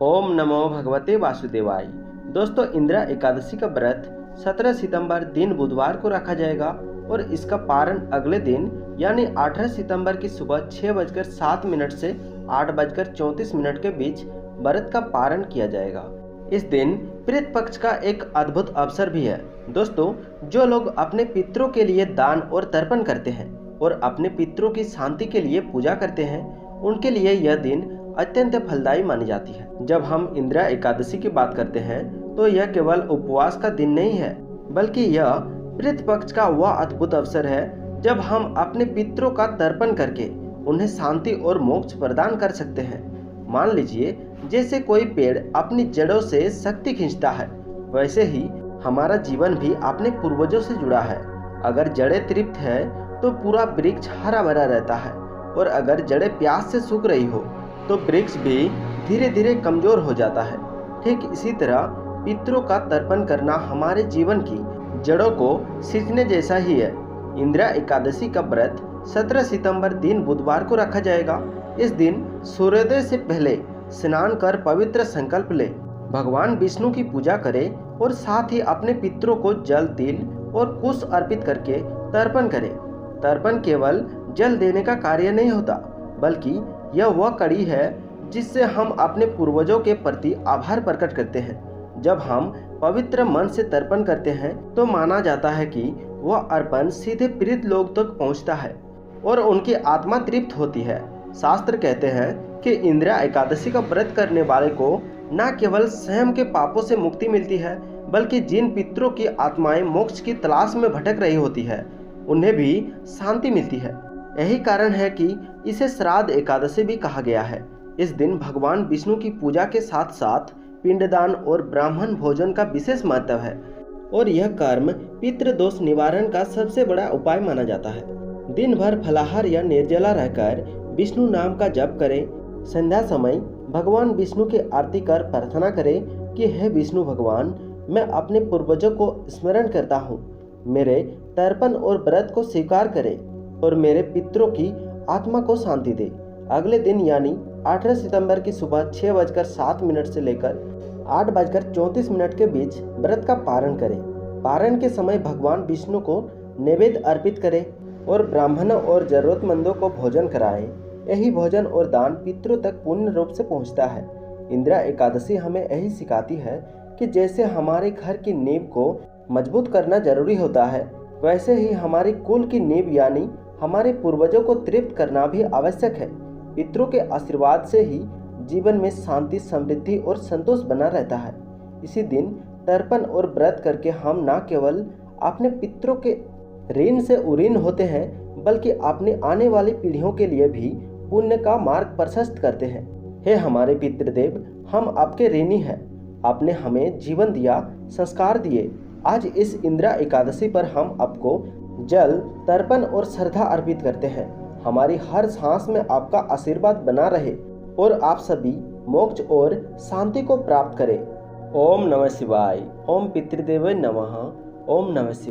ओम नमो भगवते वासुदेवाय। दोस्तों, इंदिरा एकादशी का व्रत 17 सितंबर दिन बुधवार को रखा जाएगा और इसका पारण अगले दिन यानी 18 सितंबर की सुबह 6:07 से 8:34 के बीच व्रत का पारण किया जाएगा। इस दिन पितृ पक्ष का एक अद्भुत अवसर भी है। दोस्तों, जो लोग अपने पितरों के लिए दान और तर्पण करते हैं और अपने पितरों की शांति के लिए पूजा करते हैं, उनके लिए यह दिन अत्यंत फलदायी मानी जाती है। जब हम इंदिरा एकादशी की बात करते हैं तो यह केवल उपवास का दिन नहीं है, बल्कि यह पितृ पक्ष का वह अद्भुत अवसर है जब हम अपने पितरों का तर्पण करके उन्हें शांति और मोक्ष प्रदान कर सकते हैं। मान लीजिए, जैसे कोई पेड़ अपनी जड़ों से शक्ति खींचता है, वैसे ही हमारा जीवन भी अपने पूर्वजों से जुड़ा है। अगर जड़ें तृप्त है तो पूरा वृक्ष हरा भरा रहता है, और अगर जड़ें प्यास से सूख रही हो तो वृक्ष भी धीरे धीरे कमजोर हो जाता है। ठीक इसी तरह पितरों का तर्पण करना हमारे जीवन की जड़ों को सींचने जैसा ही है। इंदिरा एकादशी का व्रत 17 सितंबर दिन बुधवार को रखा जाएगा। इस दिन सूर्योदय से पहले स्नान कर पवित्र संकल्प ले, भगवान विष्णु की पूजा करें और साथ ही अपने पितरों को जल, तिल और कुश अर्पित करके तर्पण करें। तर्पण केवल जल देने का कार्य नहीं होता, बल्कि यह वह कड़ी है जिससे हम अपने पूर्वजों के प्रति आभार प्रकट करते हैं। जब हम पवित्र मन से तर्पण करते हैं तो माना जाता है कि वह अर्पण सीधे पीड़ित लोग तक पहुंचता है और उनकी आत्मा तृप्त होती है। शास्त्र कहते हैं कि इंदिरा एकादशी का व्रत करने वाले को न केवल स्वयं के पापों से मुक्ति मिलती है, बल्कि जिन पितरों की आत्माएं मोक्ष की तलाश में भटक रही होती है, उन्हें भी शांति मिलती है। यही कारण है कि इसे श्राद्ध एकादशी भी कहा गया है। इस दिन भगवान विष्णु की पूजा के साथ साथ पिंडदान और ब्राह्मण भोजन का विशेष महत्व है, और यह कर्म पितृ दोष निवारण का सबसे बड़ा उपाय माना जाता है। दिन भर फलाहार या निर्जला रहकर विष्णु नाम का जप करें। संध्या समय भगवान विष्णु की आरती कर प्रार्थना करें कि हे विष्णु भगवान, मैं अपने पूर्वजों को स्मरण करता हूँ, मेरे तर्पण और व्रत को स्वीकार करें और मेरे पितरों की आत्मा को शांति दे। अगले दिन यानी 18 सितंबर की सुबह 6:07 से लेकर 8:34 के बीच व्रत का पारण करें। पारण के समय भगवान विष्णु को नैवेद्य अर्पित करें और ब्राह्मणों और जरूरतमंदों को भोजन कराएं। यही भोजन और दान पितरों तक पूर्ण रूप से पहुंचता है। इंदिरा एकादशी हमें यही सिखाती है कि जैसे हमारे घर की नींव को मजबूत करना जरूरी होता है, वैसे ही हमारी कुल की नींव यानी हमारे पूर्वजों को तृप्त करना भी आवश्यक है। पितरों के आशीर्वाद से ही जीवन में शांति, समृद्धि और संतोष बना रहता है। इसी दिन तर्पण और व्रत करके हम न केवल अपने पितरों के ऋण से उऋण होते हैं, बल्कि अपने आने वाली पीढ़ियों के लिए भी पुण्य का मार्ग प्रशस्त करते हैं। हे हमारे पितृदेव, हम आपके ऋणी हैं। आपने हमें जीवन दिया, संस्कार दिए। आज इस इंदिरा एकादशी पर हम आपको जल, तर्पण और श्रद्धा अर्पित करते हैं। हमारी हर सांस में आपका आशीर्वाद बना रहे और आप सभी मोक्ष और शांति को प्राप्त करें। ओम नमः शिवाय। ओम पितृदेवाय नमः। ओम नमः शिवाय।